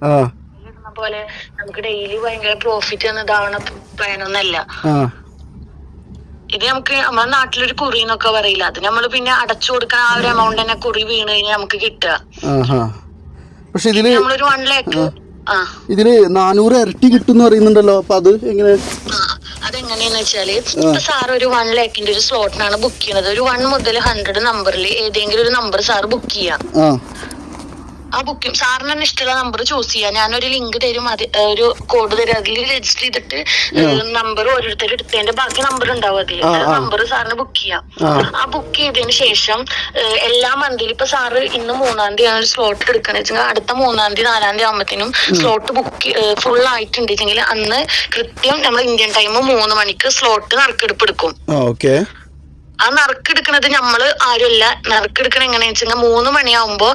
പോലെ നമുക്ക് ഡെയിലി ഭയങ്കര പ്രോഫിറ്റ് എന്നതാവണ പ്ലാനൊന്നല്ല. ഇത് നമുക്ക് നമ്മുടെ നാട്ടിലൊരു കുറിന്നൊക്കെ പറയില്ല, അത് നമ്മള് പിന്നെ അടച്ചു കൊടുക്കാൻ ആ ഒരു എമൗണ്ട് തന്നെ കുറി വീണ് കഴിഞ്ഞാൽ നമുക്ക് കിട്ടുക. പക്ഷെ ഇതില് നമ്മളൊരു 1 ലക്ഷം ഇതില് 400 ഇരട്ടി കിട്ടും പറയുന്നുണ്ടല്ലോ, അപ്പൊ അത് എങ്ങനെ? അതെങ്ങനെയാന്ന് വെച്ചാല്, ഇപ്പൊ സാർ ഒരു 1 ലക്കിന്റെ ഒരു സ്ലോട്ടിനാണ് ബുക്ക് ചെയ്യുന്നത്. ഒരു 1 മുതൽ 100 നമ്പറിൽ ഏതെങ്കിലും ഒരു നമ്പർ സാർ ബുക്ക് ചെയ്യാം. ആ ബുക്കിംഗ് സാറിന് തന്നെ ഇഷ്ടമുള്ള നമ്പർ ചൂസ് ചെയ്യാം. ഞാനൊരു ലിങ്ക് തരും, ഒരു കോഡ് തരും, അതിൽ രജിസ്റ്റർ ചെയ്തിട്ട് നമ്പർ ഓരോരുത്തർ എടുത്തതിന്റെ ബാക്കി നമ്പർ ഉണ്ടാവും അതിൽ. നമ്പർ സാറിന് ബുക്ക് ചെയ്യാം. ആ ബുക്ക് ചെയ്തതിന് ശേഷം എല്ലാ മന്തിലും ഇപ്പൊ സാറ് ഇന്ന് 3-ാം തീയതി ആണ് സ്ലോട്ട് എടുക്കണെന്ന് വെച്ചാൽ അടുത്ത 3-ാം തീയതി 4-ാം തീയതി ആകുമ്പോഴത്തേനും സ്ലോട്ട് ബുക്ക് ഫുൾ ആയിട്ടുണ്ടെങ്കിൽ അന്ന് കൃത്യം നമ്മൾ ഇന്ത്യൻ ടൈം 3 മണിക്ക് സ്ലോട്ട് നറുക്കെടുപ്പ് എടുക്കും. ആ നറുക്കെടുക്കണത് നമ്മള് ആരുമല്ല, നറുക്കെടുക്കണ എങ്ങനെയാ വെച്ചാൽ 3 മണിയാവുമ്പോ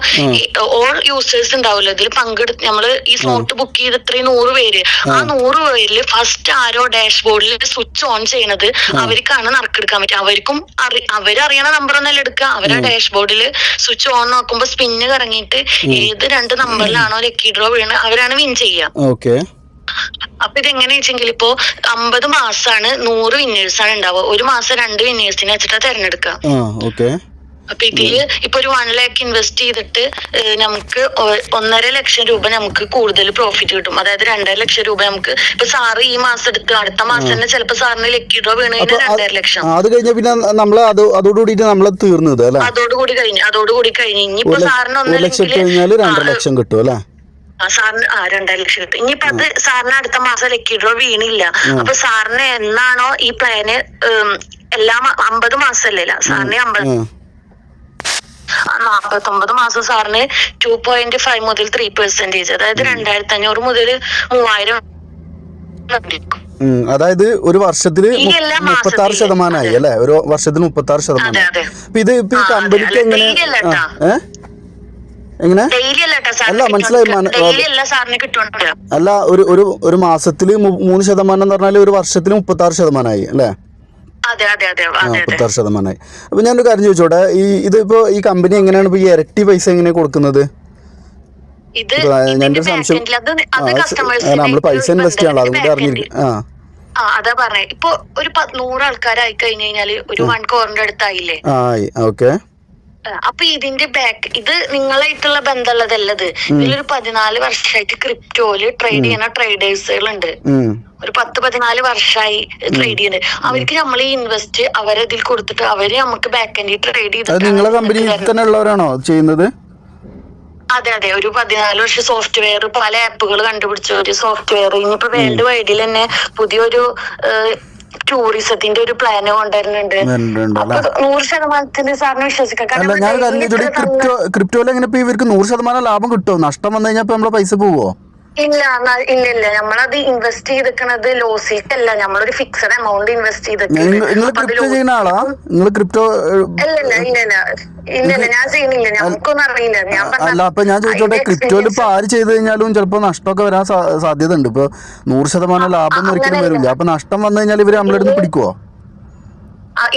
ഓൾ യൂസേഴ്സ് ഉണ്ടാവില്ല ഇതിൽ പങ്കെടുത്ത് നമ്മള് ഈ സ്ലോട്ട് ബുക്ക് ചെയ്ത് ഇത്രയും 100 പേര്, ആ 100 പേരില് ഫസ്റ്റ് ആരോ ഡാഷ്ബോർഡിൽ സ്വിച്ച് ഓൺ ചെയ്യണത് അവർക്കാണ് നറുക്കെടുക്കാൻ പറ്റുക. അവർക്കും അവരറിയണ നമ്പർ ഒന്നല്ല എടുക്കുക, അവരെ ഡാഷ്ബോർഡിൽ സ്വിച്ച് ഓൺ നോക്കുമ്പോ സ്പിന്ന് കറങ്ങിയിട്ട് ഏത് 2 നമ്പറിലാണോ ലക്കി ഡ്രോ വീണത് അവരാണ് വിൻ ചെയ്യുക. അപ്പൊ ഇതെങ്ങനെയാ വെച്ചെങ്കിൽ ഇപ്പൊ 50 മാസമാണ് 100 വിന്നേഴ്സാണ് ഉണ്ടാവുക. ഒരു മാസം 2 വിന്നേഴ്സിനെ വെച്ചിട്ടാ തെരഞ്ഞെടുക്കുക. അപ്പൊ ഇതില് ഇപ്പൊ ഒരു 1 ലാക്ക് ഇൻവെസ്റ്റ് ചെയ്തിട്ട് നമുക്ക് 1.5 ലക്ഷം രൂപ നമുക്ക് കൂടുതൽ പ്രോഫിറ്റ് കിട്ടും. അതായത് 2.5 ലക്ഷം രൂപ നമുക്ക് ഇപ്പൊ സാറ് ഈ മാസം എടുത്ത് അടുത്ത മാസം തന്നെ ചിലപ്പോ സാറിന് ലക്കി ഡ്രോ വീണ് കഴിഞ്ഞാൽ 2.5 ലക്ഷം. അത് കഴിഞ്ഞ പിന്നെ നമ്മള് അതോടുകൂടി നമ്മള് തീർന്നത് അല്ലേ? അതോടുകൂടി കഴിഞ്ഞ് ഇനിയിപ്പോ സാറിന് 1 ലക്ഷം കഴിഞ്ഞാൽ 2.5 ലക്ഷം കിട്ടും അല്ലേ? സാറിന് 2.5 ലക്ഷം കിട്ടും. ഇനിയിപ്പോ അത് സാറിന് അടുത്ത മാസം ലക്കി ഡ്രോ വീണില്ല, അപ്പൊ സാറിന് എന്നാണോ ഈ പ്ലാന് എല്ലാം 50 മാസമല്ലേ സാറിന് 49 മാസം സാറിന് 2.5 മുതൽ 3%, അതായത് 2500 മുതൽ 3000. അതായത് ഒരു വർഷത്തില് 36% അല്ലേ? ഒരു വർഷത്തിന് 36%. ഇത് ഇപ്പൊ ഈ കമ്പനിക്ക് എങ്ങനെ അല്ല മനസ്സിലായി. അല്ല ഒരു മാസത്തില് 3% എന്ന് പറഞ്ഞാല് ഒരു വർഷത്തിന് 36% അല്ലേ? 36%. അപ്പൊ ഞാനൊരു കാര്യം ചോദിച്ചോട്ടെ, ഇതിപ്പോ ഈ കമ്പനി എങ്ങനെയാണ് ഇപ്പൊ ഈ ഇരട്ടി പൈസ എങ്ങനെ കൊടുക്കുന്നത്? ഞാനൊരു സംശയം, നമ്മള് പൈസ ഇൻവെസ്റ്റ് ചെയ്യാനുള്ള അതുകൊണ്ട് അറിഞ്ഞിരിക്കും. അതാ പറഞ്ഞേ, ഇപ്പൊ ഒരു 100 ആൾക്കാരായി കഴിഞ്ഞു കഴിഞ്ഞാല് ഒരു 1 crore അടുത്തായില്ലേ? അപ്പൊ ഇതിന്റെ ഇത് നിങ്ങളായിട്ടുള്ള ബന്ധമുള്ളതല്ലത്. ഇതിലൊരു 14 വർഷമായിട്ട് ക്രിപ്റ്റോയില് ട്രേഡ് ചെയ്യുന്ന ട്രേഡേഴ്സുകളുണ്ട്. ഒരു 10-14 വർഷമായി ട്രേഡ് ചെയ്യുന്നത്. അവർക്ക് നമ്മൾ ഈ ഇൻവെസ്റ്റ് അവരതിൽ കൊടുത്തിട്ട് അവര് നമുക്ക് ബാക്ക് എൻഡിൽ ട്രേഡ് ചെയ്തിട്ട്. നിങ്ങളെ കമ്പനിയിൽ തന്നെ ഉള്ളവരാണോ ചെയ്യുന്നത്? അതെ, ഒരു 14 വർഷം സോഫ്റ്റ്വെയർ, പല ആപ്പുകൾ കണ്ടുപിടിച്ച ഒരു സോഫ്റ്റ്വെയർ. ഇനിയിപ്പോ വേൾഡ് വൈഡിൽ തന്നെ പുതിയൊരു ടൂറിസത്തിന്റെ ഒരു പ്ലാന് കൊണ്ടുവരുന്നുണ്ട്. 100% സാറിന് വിശ്വസിക്കാം. ക്രിപ്റ്റോയിൽ എങ്ങനെ ഇവർക്ക് 100% ലാഭം കിട്ടുമോ? നഷ്ടം വന്നു കഴിഞ്ഞാൽ നമ്മളെ പൈസ പോവോ? ഇല്ല, നമ്മളത് ഇൻവെസ്റ്റ് ചെയ്തിരിക്കുന്നത് ലോസിലേക്കല്ല, നമ്മളൊരു ഫിക്സഡ് എമൗണ്ട് ഇൻവെസ്റ്റ് ചെയ്തിട്ടുണ്ട്. ഇല്ല, ഞാൻ ചെയ്യുന്നില്ല, ഞങ്ങൾക്കൊന്നും അറിയില്ല. അല്ല, അപ്പൊ ഞാൻ ചോദിച്ചോട്ടെ, ക്രിപ്റ്റോയിൽ ഇപ്പൊ ആര് ചെയ്ത് കഴിഞ്ഞാലും ചിലപ്പോ നഷ്ടമൊക്കെ വരാൻ സാധ്യത ഉണ്ട്. ഇപ്പൊ 100% ലാഭം ഒന്നും ഒരിക്കലും വരില്ല. അപ്പൊ നഷ്ടം വന്നു കഴിഞ്ഞാൽ ഇവര് നമ്മളെടുത്ത് പിടിക്കുവോ?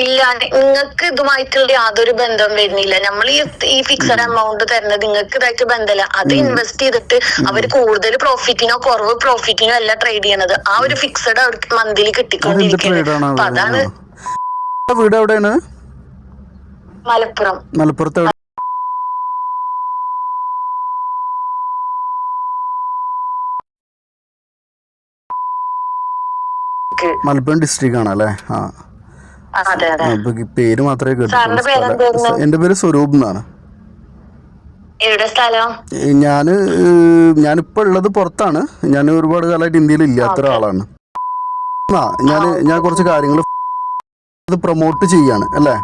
ഇല്ല, നിങ്ങൾക്ക് ഇതുമായിട്ടുള്ള യാതൊരു ബന്ധം വരുന്നില്ല. നമ്മൾ ഈ ഫിക്സഡ് എമൗണ്ട് തരുന്നത് നിങ്ങൾക്ക് ഇതായിട്ട് ബന്ധമില്ല. അത് ഇൻവെസ്റ്റ് ചെയ്തിട്ട് അവർ കൂടുതൽ പ്രോഫിറ്റിനോ കുറവ് പ്രോഫിറ്റിനോ അല്ല ട്രേഡ് ചെയ്യണത്. ആ ഒരു ഫിക്സഡ് അവർക്ക് മന്ത്ലി കിട്ടിക്കൊണ്ടിരിക്കുന്നത്. അപ്പൊ അതാണ്. വീട് എവിടെയാണ്? മലപ്പുറത്ത്. മലപ്പുറം ഡിസ്ട്രിക്ട് ആണല്ലേ? പേര് മാത്രമേ കേട്ടിട്ടുള്ളൂ. എന്റെ പേര് സ്വരൂപ് എന്നാണ്. ഞാനിപ്പോ ഉള്ളത് പുറത്താണ്. ഞാൻ ഒരുപാട് കാലമായിട്ട് ഇന്ത്യയിൽ ഇല്ലാത്ത ഒരാളാണ്. ഞാൻ കുറച്ച് കാര്യങ്ങൾ പ്രൊമോട്ട് ചെയ്യാണ് അല്ലേ?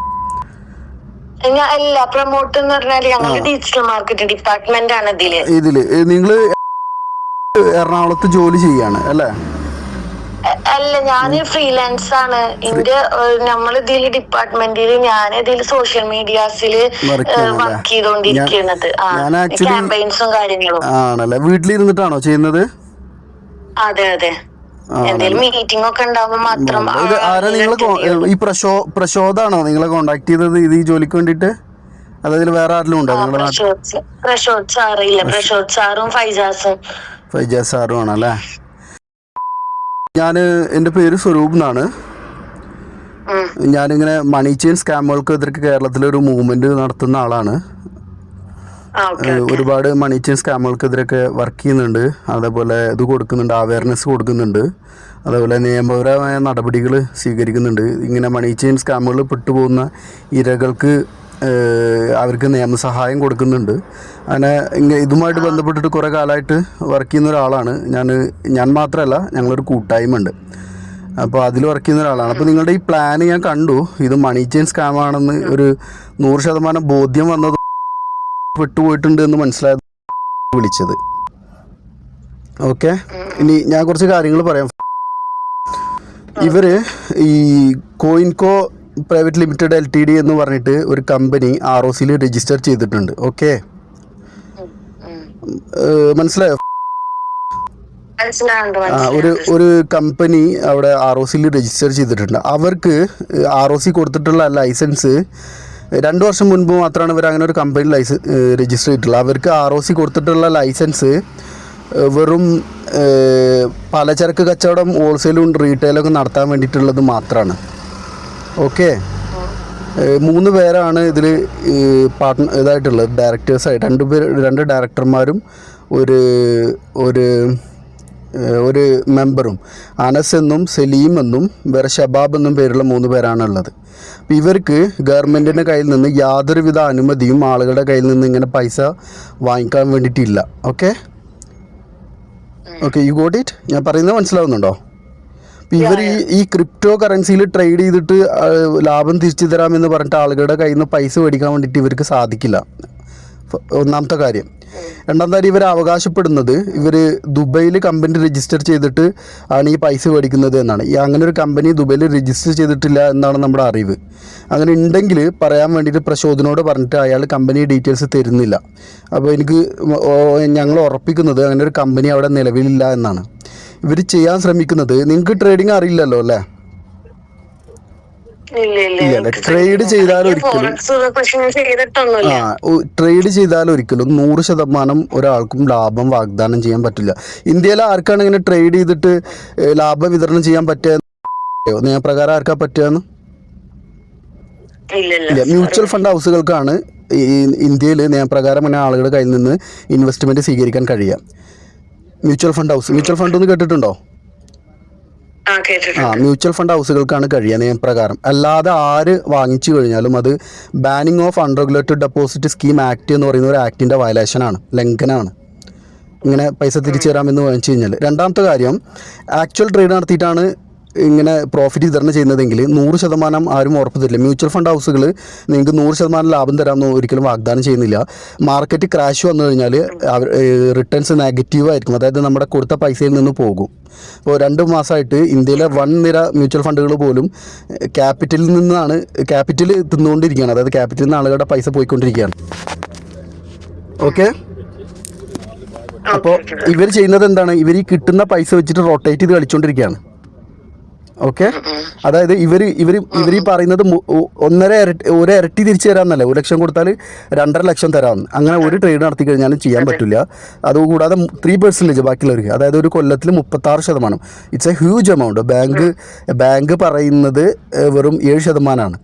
പ്രൊമോട്ട് എന്ന് പറഞ്ഞാൽ ഡിജിറ്റൽ മാർക്കറ്റിംഗ് ഡിപ്പാർട്ട്മെന്റ് ആണ് ഇതില്. നിങ്ങള് എറണാകുളത്ത് ജോലി ചെയ്യാണ് അല്ലേ? അല്ല, ഞാന് ഫ്രീലാൻസ് ആണ്. നമ്മളിതിൽ ഡിപ്പാർട്ട്മെന്റിൽ ഞാൻ ഇതിൽ സോഷ്യൽ മീഡിയാസില് വർക്ക് ചെയ്തോണ്ടിരിക്കുന്നത്. ക്യാമ്പയിൻസും കാര്യങ്ങളും. ആണല്ലേ? വീട്ടിലിരുന്നിട്ടാണോ ചെയ്യുന്നത്? അതെ. എന്തെങ്കിലും മീറ്റിംഗ് ഒക്കെ ഉണ്ടാവുമ്പോൾ മാത്രം. ഈ പ്രശോദാണോ നിങ്ങളെ കോണ്ടാക്ട് ചെയ്തത് ഇത് ഈ ജോലിക്ക് വേണ്ടിട്ട്? അതായത് വേറെ ആരെങ്കിലും ഉണ്ടോ? പ്രശോദ് സാറും ഫൈസാസും ഫൈജാസ് സാറും ആണല്ലേ. എൻ്റെ പേര് സ്വരൂപ് എന്നാണ്. ഞാനിങ്ങനെ മണി ചെയിൻ സ്കാമുകൾക്കെതിരെ കേരളത്തിലൊരു മൂവ്മെൻറ്റ് നടത്തുന്ന ആളാണ്. ഒരുപാട് മണി ചെയിൻ സ്കാമുകൾക്കെതിരെയൊക്കെ വർക്ക് ചെയ്യുന്നുണ്ട്. അതേപോലെ ഇത് കൊടുക്കുന്നുണ്ട്, അവയർനെസ് കൊടുക്കുന്നുണ്ട്. അതേപോലെ നിയമപരമായ നടപടികൾ സ്വീകരിക്കുന്നുണ്ട്. ഇങ്ങനെ മണി ചെയിൻ സ്കാമുകളിൽ പെട്ടുപോകുന്ന ഇരകൾക്ക് അവർക്ക് നിയമസഹായം കൊടുക്കുന്നുണ്ട്. അങ്ങനെ ഇതുമായിട്ട് ബന്ധപ്പെട്ടിട്ട് കുറേ കാലമായിട്ട് വർക്ക് ചെയ്യുന്ന ഒരാളാണ് ഞാൻ മാത്രമല്ല, ഞങ്ങളൊരു കൂട്ടായ്മ ഉണ്ട്. അപ്പോൾ അതിൽ വർക്ക് ചെയ്യുന്ന ഒരാളാണ്. അപ്പോൾ നിങ്ങളുടെ ഈ പ്ലാന് ഞാൻ കണ്ടു. ഇത് മണി ചെയിൻ സ്കാമാണെന്ന് ഒരു 100% ബോധ്യം വന്നത് പെട്ടുപോയിട്ടുണ്ട് എന്ന് മനസ്സിലായത് വിളിച്ചത്. ഓക്കെ, ഇനി ഞാൻ കുറച്ച് കാര്യങ്ങൾ പറയാം. ഇവർ ഈ കോയിൻകോ പ്രൈവറ്റ് ലിമിറ്റഡ് LTD എന്ന് പറഞ്ഞിട്ട് ഒരു കമ്പനി ROCയിൽ രജിസ്റ്റർ ചെയ്തിട്ടുണ്ട്. ഓക്കെ, മനസ്സിലായോ? ഒരു കമ്പനി അവിടെ ROCയിൽ രജിസ്റ്റർ ചെയ്തിട്ടുണ്ട്. അവർക്ക് ROC കൊടുത്തിട്ടുള്ള ലൈസൻസ് 2 വർഷം മുൻപ് മാത്രമാണ് ഇവർ അങ്ങനെ ഒരു കമ്പനി രജിസ്റ്റർ ചെയ്തിട്ടുള്ളത്. അവർക്ക് ROC കൊടുത്തിട്ടുള്ള ലൈസൻസ് വെറും പലചരക്ക് കച്ചവടം, ഹോൾസെയിലും റീറ്റെയിലൊക്കെ നടത്താൻ വേണ്ടിയിട്ടുള്ളത് മാത്രമാണ്. ഓക്കെ, 3 പേരാണ് ഇതിൽ ഇതായിട്ടുള്ളത്, ഡയറക്ടേഴ്സായിട്ട്. 2 ഡയറക്ടർമാരും ഒരു മെമ്പറും. അനസ് എന്നും സലീം എന്നും വേറെ ഷബാബ് എന്നും പേരുള്ള 3 പേരാണുള്ളത്. അപ്പോൾ ഇവർക്ക് ഗവൺമെൻറ്റിൻ്റെ കയ്യിൽ നിന്ന് യാതൊരുവിധ അനുമതിയും ആളുകളുടെ കയ്യിൽ നിന്ന് ഇങ്ങനെ പൈസ വാങ്ങിക്കാൻ വേണ്ടിയിട്ടില്ല. Okay, you got it? ഞാൻ പറയുന്നത് മനസ്സിലാവുന്നുണ്ടോ? അപ്പോൾ ഇവർ ഈ ക്രിപ്റ്റോ കറൻസിയിൽ ട്രേഡ് ചെയ്തിട്ട് ലാഭം തിരിച്ചു തരാമെന്ന് പറഞ്ഞിട്ട് ആളുകളുടെ കയ്യിൽ നിന്ന് പൈസ മേടിക്കാൻ വേണ്ടിയിട്ട് ഇവർക്ക് സാധിക്കില്ല. ഒന്നാമത്തെ കാര്യം. രണ്ടാമത്തെ കാര്യം, ഇവർ അവകാശപ്പെടുന്നത് ഇവർ ദുബൈയിൽ കമ്പനി രജിസ്റ്റർ ചെയ്തിട്ട് ആണ് ഈ പൈസ മേടിക്കുന്നത് എന്നാണ്. അങ്ങനെ ഒരു കമ്പനി ദുബൈയിൽ രജിസ്റ്റർ ചെയ്തിട്ടില്ല എന്നാണ് നമ്മുടെ അറിവ്. അങ്ങനെ ഉണ്ടെങ്കിൽ പറയാൻ വേണ്ടിയിട്ട് പ്രശോധനോട് പറഞ്ഞിട്ട് അയാൾ കമ്പനി ഡീറ്റെയിൽസ് തരുന്നില്ല. അപ്പോൾ ഞങ്ങൾ ഉറപ്പിക്കുന്നത് അങ്ങനെ ഒരു കമ്പനി അവിടെ നിലവിലില്ല എന്നാണ്. ഇവർ ചെയ്യാൻ ശ്രമിക്കുന്നത്, നിങ്ങൾക്ക് ട്രേഡിങ് അറിയില്ലല്ലോ അല്ലേ? ട്രേഡ് ചെയ്താൽ ഒരിക്കലും 100% ഒരാൾക്കും ലാഭം വാഗ്ദാനം ചെയ്യാൻ പറ്റില്ല. ഇന്ത്യയിലെ ആർക്കാണ് ഇങ്ങനെ ട്രേഡ് ചെയ്തിട്ട് ലാഭം വിതരണം ചെയ്യാൻ പറ്റുക? നിയമപ്രകാരം ആർക്കാ പറ്റുകയെന്ന്? ഇല്ല, മ്യൂച്വൽ ഫണ്ട് ഹൗസുകൾക്കാണ് ഇന്ത്യയിൽ നിയമപ്രകാരം അങ്ങനെ ആളുകളുടെ കയ്യിൽ നിന്ന് ഇൻവെസ്റ്റ്മെന്റ് സ്വീകരിക്കാൻ കഴിയുക. മ്യൂച്വൽ ഫണ്ട് ഒന്ന് കേട്ടിട്ടുണ്ടോ? മ്യൂച്വൽ ഫണ്ട് ഹൗസുകൾക്കാണ് കഴിയുക നിയമപ്രകാരം. അല്ലാതെ ആര് വാങ്ങിച്ചു കഴിഞ്ഞാലും അത് banning of unregulated deposit scheme act എന്ന് പറയുന്ന ഒരു ആക്ടിൻ്റെ വയലേഷനാണ്, ലംഘനമാണ്. ഇങ്ങനെ പൈസ തിരിച്ചു തരാമെന്ന് വാങ്ങിച്ചു കഴിഞ്ഞാൽ. രണ്ടാമത്തെ കാര്യം, ആക്ച്വൽ ട്രേഡ് നടത്തിയിട്ടാണ് ഇങ്ങനെ പ്രോഫിറ്റ് വിതരണം ചെയ്യുന്നതെങ്കിൽ 100% ആരും ഉറപ്പ് തരില്ല. മ്യൂച്വൽ ഫണ്ട് ഹൗസുകൾ നിങ്ങൾക്ക് 100% ലാഭം തരാമെന്ന് ഒരിക്കലും വാഗ്ദാനം ചെയ്യുന്നില്ല. മാർക്കറ്റ് ക്രാഷ് വന്നു കഴിഞ്ഞാൽ റിട്ടേൺസ് നെഗറ്റീവ് ആയിരിക്കും, അതായത് നമ്മുടെ കൊടുത്ത പൈസയിൽ നിന്ന് പോകും. ഇപ്പോൾ 2 മാസമായിട്ട് ഇന്ത്യയിലെ 1 നിര മ്യൂച്വൽ ഫണ്ടുകൾ പോലും ക്യാപിറ്റൽ തിന്നുകൊണ്ടിരിക്കുകയാണ്. അതായത് ക്യാപിറ്റലിൽ നിന്ന് ആളുകളുടെ പൈസ പോയിക്കൊണ്ടിരിക്കുകയാണ്. ഓക്കെ, അപ്പോൾ ഇവർ ചെയ്യുന്നത് എന്താണ്? ഇവർ ഈ കിട്ടുന്ന പൈസ വെച്ചിട്ട് റൊട്ടേറ്റ് ചെയ്ത് കളിച്ചുകൊണ്ടിരിക്കുകയാണ്. ഓക്കെ, അതായത് ഇവർ ഈ പറയുന്നത് 1 ഇരട്ടി തിരിച്ചു തരാമെന്നല്ല. 1 ലക്ഷം കൊടുത്താൽ 2.5 ലക്ഷം തരാമെന്ന്. അങ്ങനെ ഒരു ട്രേഡ് നടത്തി കഴിഞ്ഞാലും ചെയ്യാൻ പറ്റില്ല. അതുകൂടാതെ 3% ബാക്കിയുള്ളവർക്ക്, അതായത് ഒരു കൊല്ലത്തിൽ 36%. It's A huge amount. Bank പറയുന്നത് വെറും 7%.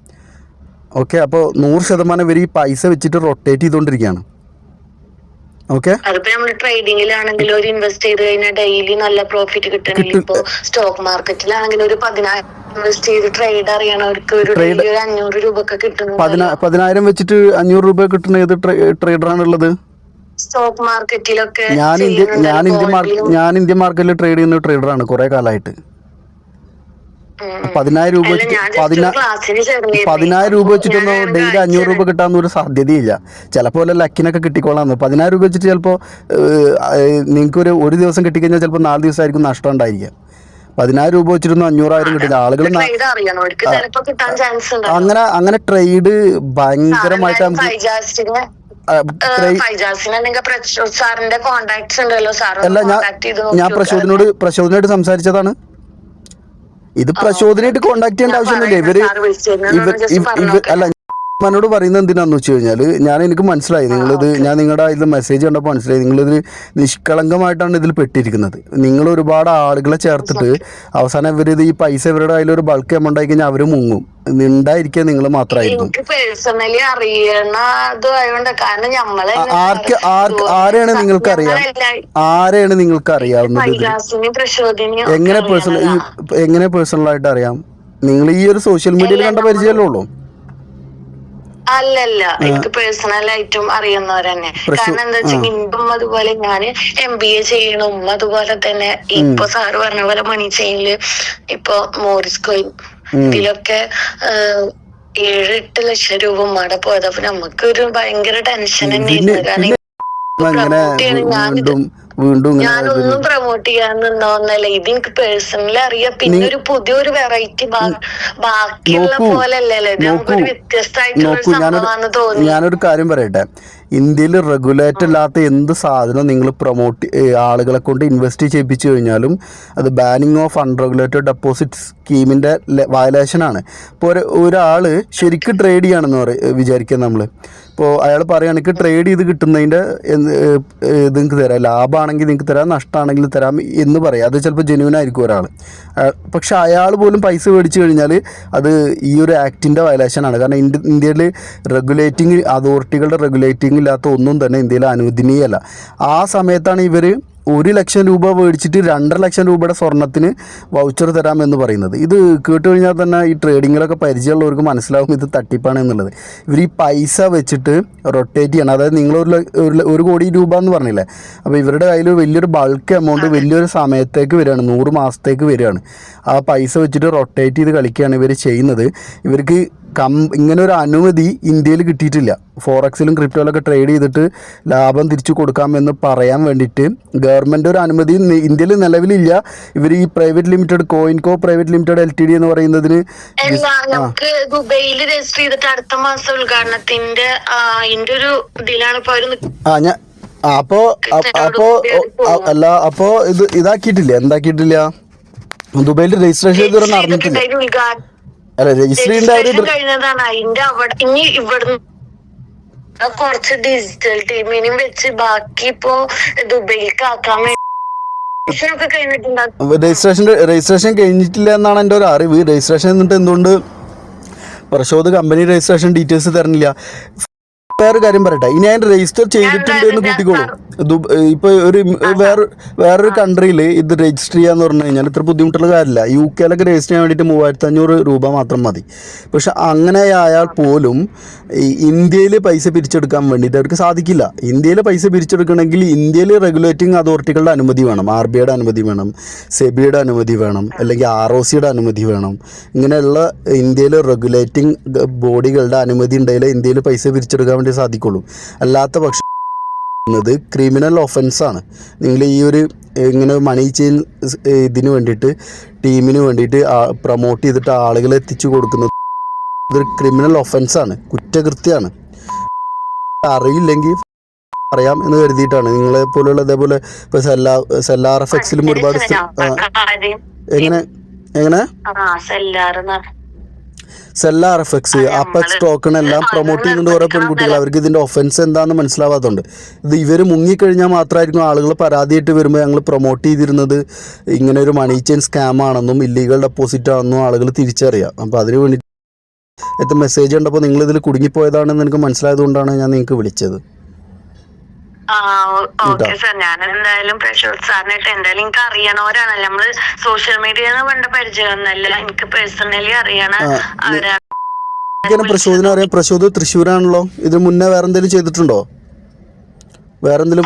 ഓക്കെ, അപ്പോൾ 100% ഇവർ ഈ പൈസ വെച്ചിട്ട് റൊട്ടേറ്റ് ചെയ്തുകൊണ്ടിരിക്കുകയാണ്. ഓക്കെ, അതിപ്പോ നമ്മള് ട്രേഡിംഗിലാണെങ്കിലും ഒരു ഇൻവെസ്റ്റ് ചെയ്ത് കഴിഞ്ഞാൽ ഡെയിലി നല്ല പ്രോഫിറ്റ് കിട്ടണമെങ്കിൽ ഇപ്പൊ സ്റ്റോക്ക് മാർക്കറ്റിലാണെങ്കിൽ ഒരു 10,000 ഇൻവെസ്റ്റ് ചെയ്ത് ട്രേഡ് അറിയണവർക്ക് ഒരു 500 രൂപ ഒക്കെ കിട്ടുന്നു. 10,000 വെച്ചിട്ട് 500 രൂപ കിട്ടുന്ന ഏത് ട്രേഡറാണുള്ളത്? സ്റ്റോക്ക് മാർക്കറ്റിലൊക്കെ ഞാൻ ഇന്ത്യൻ മാർക്കറ്റിൽ ട്രേഡ് ചെയ്യുന്ന ട്രേഡറാണ് കുറെ കാലമായിട്ട്. 10,000 രൂപ വെച്ചിട്ടൊന്നും ഡെയിലി 500 രൂപ കിട്ടാവുന്ന ഒരു സാധ്യതയില്ല. ചിലപ്പോൾ ലക്കിനൊക്കെ കിട്ടിക്കോളാന്ന്. 10,000 രൂപ വെച്ചിട്ട് ചിലപ്പോൾ നിങ്ങൾക്ക് ഒരു ദിവസം കിട്ടിക്കഴിഞ്ഞാൽ ചിലപ്പോൾ 4 ദിവസമായിരിക്കും നഷ്ടം ഉണ്ടായിരിക്കുക. 10,000 രൂപ വെച്ചിട്ടൊന്നും 500,000 കിട്ടില്ല. ആളുകൾ അങ്ങനെ ട്രേഡ് ഭയങ്കരമായിട്ട് അല്ല, ഞാൻ പ്രശോധനയോട് സംസാരിച്ചതാണ്. ഇത് പ്രശോധനയായിട്ട് കോണ്ടാക്ട് ചെയ്യേണ്ട ആവശ്യമൊന്നുമില്ല. അല്ല, എന്നോട് പറയുന്നത് എന്തിനാന്ന് വെച്ച് കഴിഞ്ഞാൽ എനിക്ക് മനസ്സിലായി നിങ്ങളിത്, ഞാൻ നിങ്ങളുടെ ഇതിൽ മെസ്സേജ് കണ്ടപ്പോൾ മനസ്സിലായി നിങ്ങളിത് നിഷ്കളങ്കമായിട്ടാണ് ഇതിൽ പെട്ടിരിക്കുന്നത്. നിങ്ങൾ ഒരുപാട് ആളുകളെ ചേർത്തിട്ട് അവസാനം ഇവരിത് ഈ പൈസ ഇവരുടെ കയ്യിൽ ഒരു ബൾക്ക് എമൗണ്ട് ആയി കഴിഞ്ഞാൽ അവർ മുങ്ങും. ഉണ്ടായിരിക്കുക നിങ്ങൾ മാത്രമായിരുന്നു. എനിക്ക് പേഴ്സണലി അറിയണതുകൊണ്ട്, കാരണം നമ്മളെ ആരെയാണ് നിങ്ങൾക്ക് അറിയാവുന്നത്? എങ്ങനെ പേഴ്സണലായിട്ട് അറിയാം? നിങ്ങൾ ഈ ഒരു സോഷ്യൽ മീഡിയയിൽ കണ്ട പരിചയമല്ലേ ഉള്ളൂ? അല്ലല്ല, എനിക്ക് പേഴ്സണലായിട്ടും അറിയുന്നവരെന്നെ. കാരണം എന്താ വെച്ചാൽ ഇപ്പം അതുപോലെ ഞാൻ MBA ചെയ്യണം, അതുപോലെ തന്നെ ഇപ്പൊ സാറ് പറഞ്ഞ പോലെ മണി ചെയിനില് ഇപ്പൊ മോറിസ് കോയിൻ ഇതിലൊക്കെ 7-8 ലക്ഷം രൂപ ഉമ്മടെ പോയത്. അപ്പൊ നമുക്കൊരു ഭയങ്കര ടെൻഷൻ തന്നെയായിരുന്നു. കാരണം ഞാനൊന്നും പ്രൊമോട്ട് ചെയ്യാൻ നിന്നോന്നല്ല, ഇത് എനിക്ക് പേഴ്സണലി അറിയാം. പിന്നെ ഒരു പുതിയൊരു വെറൈറ്റി ബാക്കിയുള്ള പോലെ അല്ലല്ലോ, നമുക്കൊരു വ്യത്യസ്തമായിട്ടുള്ള സംഭവമാണെന്ന് തോന്നി. ഞാനൊരു കാര്യം പറയട്ടെ, ഇന്ത്യയിൽ റെഗുലേറ്റ് അല്ലാത്ത എന്ത് സാധനം നിങ്ങൾ ആളുകളെ കൊണ്ട് ഇൻവെസ്റ്റ് ചെയ്യിപ്പിച്ചു കഴിഞ്ഞാലും അത് ബാനിങ് ഓഫ് അൺറെഗുലേറ്റഡ് ഡെപ്പോസിറ്റ് സ്കീമിൻ്റെ വയലേഷനാണ്. ഇപ്പോൾ ഒരാൾ ശരിക്കും ട്രേഡ് ചെയ്യുകയാണെന്ന് വിചാരിക്കുക നമ്മൾ. ഇപ്പോൾ അയാൾ പറയുകയാണ് എനിക്ക് ട്രേഡ് ചെയ്ത് കിട്ടുന്നതിൻ്റെ ഇത് നിങ്ങൾക്ക് തരാം, ലാഭമാണെങ്കിൽ നിങ്ങൾക്ക് തരാം, നഷ്ടമാണെങ്കിൽ തരാം എന്ന് പറയാം. അത് ചിലപ്പോൾ ജെന്യൂൻ ആയിരിക്കും ഒരാൾ. പക്ഷെ അയാൾ പോലും പൈസ മേടിച്ചു കഴിഞ്ഞാൽ അത് ഈ ഒരു ആക്ടിൻ്റെ വയലേഷനാണ്. കാരണം ഇന്ത്യയിൽ റെഗുലേറ്റിംഗ് അതോറിറ്റികളുടെ റെഗുലേറ്റിംഗ് ഇല്ലാത്ത ഒന്നും തന്നെ ഇന്ത്യയിൽ അനുവദനീയമല്ല. ആ സമയത്താണ് ഇവർ 1 ലക്ഷം രൂപ മേടിച്ചിട്ട് 2.5 ലക്ഷം രൂപയുടെ സ്വർണ്ണത്തിന് വൗച്ചർ തരാമെന്ന് പറയുന്നത്. ഇത് കേട്ട് കഴിഞ്ഞാൽ തന്നെ ഈ ട്രേഡിങ്ങിലൊക്കെ പരിചയമുള്ളവർക്ക് മനസ്സിലാവും ഇത് തട്ടിപ്പാണ് എന്നുള്ളത്. ഇവർ ഈ പൈസ വെച്ചിട്ട് റൊട്ടേറ്റ് ചെയ്യണം. അതായത് നിങ്ങൾ 1 കോടി രൂപ എന്ന് പറഞ്ഞില്ലേ, അപ്പോൾ ഇവരുടെ കയ്യിൽ വലിയൊരു ബൾക്ക് എമൗണ്ട് വലിയൊരു സമയത്തേക്ക് വരികയാണ്, 100 മാസത്തേക്ക് വരികയാണ്. ആ പൈസ വെച്ചിട്ട് റൊട്ടേറ്റ് ചെയ്ത് കളിക്കുകയാണ് ഇവർ ചെയ്യുന്നത്. ഇവർക്ക് ഇങ്ങനെ ഒരു അനുമതി ഇന്ത്യയിൽ കിട്ടിയിട്ടില്ല. ഫോറക്സിലും ക്രിപ്റ്റോയിലൊക്കെ ട്രേഡ് ചെയ്തിട്ട് ലാഭം തിരിച്ചു കൊടുക്കാമെന്ന് പറയാൻ വേണ്ടിയിട്ട് ഗവൺമെൻറ് ഒരു അനുമതി ഇന്ത്യയിൽ നിലവിലില്ല. ഇവർ ഈ private limited Coinco private limited LTD എന്ന് പറയുന്നതിന് നമുക്ക് ദുബൈയിൽ രജിസ്റ്റർ ചെയ്തിട്ട് അടുത്ത മാസം ഉദ്ഘാടനത്തിന്റെ ഒരു ഇതിലാണ് ഇപ്പൊ അപ്പോ ഇതാക്കിയിട്ടില്ല. എന്താക്കിയിട്ടില്ല? ദുബൈയിൽ രജിസ്ട്രേഷൻ ഇതുവരെ നടന്നിട്ടില്ല. അല്ല, രജിസ്റ്റർ കഴിഞ്ഞതാണ്. അതിന്റെ അവിടെ ഇനി ഇവിടുന്ന് കുറച്ച് ഡിജിറ്റൽ ടീമിനും വെച്ച് ബാക്കി ഇപ്പോ ദുബൈക്ക് ആക്കാൻ വേണ്ടി രജിസ്ട്രേഷൻ കഴിഞ്ഞിട്ടില്ല എന്നാണ് എൻ്റെ ഒരു അറിവ്. രജിസ്ട്രേഷൻ എന്നിട്ട് എന്തുകൊണ്ട് പ്രശോദ് കമ്പനി രജിസ്ട്രേഷൻ ഡീറ്റെയിൽസ് തരുന്നില്ല? വേറെ കാര്യം പറയട്ടെ, ഇനി ഞാൻ രജിസ്റ്റർ ചെയ്തിട്ടുണ്ട് എന്ന് കൂട്ടിക്കോളൂ. ഇപ്പോൾ വേറൊരു കൺട്രിയിൽ ഇത് രജിസ്റ്റർ ചെയ്യാന്ന് പറഞ്ഞു കഴിഞ്ഞാൽ ഇത്ര ബുദ്ധിമുട്ടുള്ള കാര്യമില്ല. UK രജിസ്റ്റർ ചെയ്യാൻ വേണ്ടിയിട്ട് 3500 രൂപ മാത്രം മതി. പക്ഷെ അങ്ങനെ ആയാൽ പോലും ഇന്ത്യയിൽ പൈസ പിരിച്ചെടുക്കാൻ വേണ്ടിയിട്ട് അവർക്ക് സാധിക്കില്ല. ഇന്ത്യയിൽ പൈസ പിരിച്ചെടുക്കണമെങ്കിൽ ഇന്ത്യയിൽ റെഗുലേറ്റിംഗ് അതോറിറ്റികളുടെ അനുമതി വേണം, RBIയുടെ അനുമതി വേണം, സെബിയുടെ അനുമതി വേണം, അല്ലെങ്കിൽ ROCയുടെ അനുമതി വേണം. ഇങ്ങനെയുള്ള ഇന്ത്യയിൽ റെഗുലേറ്റിംഗ് ബോഡികളുടെ അനുമതി ഉണ്ടെങ്കിൽ ഇന്ത്യയിൽ പൈസ പിരിച്ചെടുക്കാൻ വേണ്ടി സാധിക്കുള്ളൂ. അല്ലാത്ത പക്ഷം ക്രിമിനൽ ഒഫൻസാണ്. നിങ്ങൾ ഈ ഒരു ഇങ്ങനെ മണി ചെയിൻ ഇതിന് വേണ്ടിയിട്ട് ടീമിന് വേണ്ടിയിട്ട് പ്രൊമോട്ട് ചെയ്തിട്ട് ആളുകളെ എത്തിച്ചു കൊടുക്കുന്നത് ഇതൊരു ക്രിമിനൽ ഒഫൻസാണ്, കുറ്റകൃത്യമാണ്. അറിയില്ലെങ്കിൽ പറയാം എന്ന് കരുതിയിട്ടാണ്. നിങ്ങളെ പോലുള്ള ഇതേപോലെ ഇപ്പോൾ SELLAR-FXലും ഒരുപാട് എങ്ങനെ SELLAR-FX, അപ്പെക്സ് ടോക്കൺ എല്ലാം പ്രൊമോട്ട് ചെയ്യുന്നുണ്ട് ഓരോ പെൺകുട്ടികൾ. അവർക്ക് ഇതിൻ്റെ ഒഫൻസ് എന്താണെന്ന് മനസ്സിലാവാത്തതുണ്ട്. ഇത് ഇവർ മുങ്ങിക്കഴിഞ്ഞാൽ മാത്രമായിരിക്കും ആളുകൾ പരാതിയായിട്ട് വരുമ്പോൾ ഞങ്ങൾ പ്രൊമോട്ട് ചെയ്തിരുന്നത് ഇങ്ങനെ ഒരു മണി ചെയിൻ സ്കാം ആണെന്നും ഇല്ലീഗൽ ഡെപ്പോസിറ്റ് ആണെന്നും ആളുകൾ തിരിച്ചറിയാം. അപ്പോൾ അതിന് വേണ്ടി മെസ്സേജ് കണ്ടപ്പോൾ നിങ്ങളിതിൽ കുടുങ്ങിപ്പോയതാണെന്ന് എനിക്ക് മനസ്സിലായതുകൊണ്ടാണ് ഞാൻ നിങ്ങൾക്ക് വിളിച്ചത്. ഓക്കെ സാർ, ഞാൻ എന്തായാലും പ്രശോദ് സാറിനായിട്ട് എന്തായാലും എനിക്ക് അറിയണവരാണല്ലോ. നമ്മള് സോഷ്യൽ മീഡിയയിൽ വേണ്ട പരിചയമൊന്നല്ല, എനിക്ക് പേഴ്സണലി അറിയണ പ്രശോദിനെ അറിയാം. പ്രശോദ് തൃശ്ശൂരാണല്ലോ. ഇതിന് മുന്നേ വേറെ എന്തെങ്കിലും ചെയ്തിട്ടുണ്ടോ? വേറെ എന്തെങ്കിലും?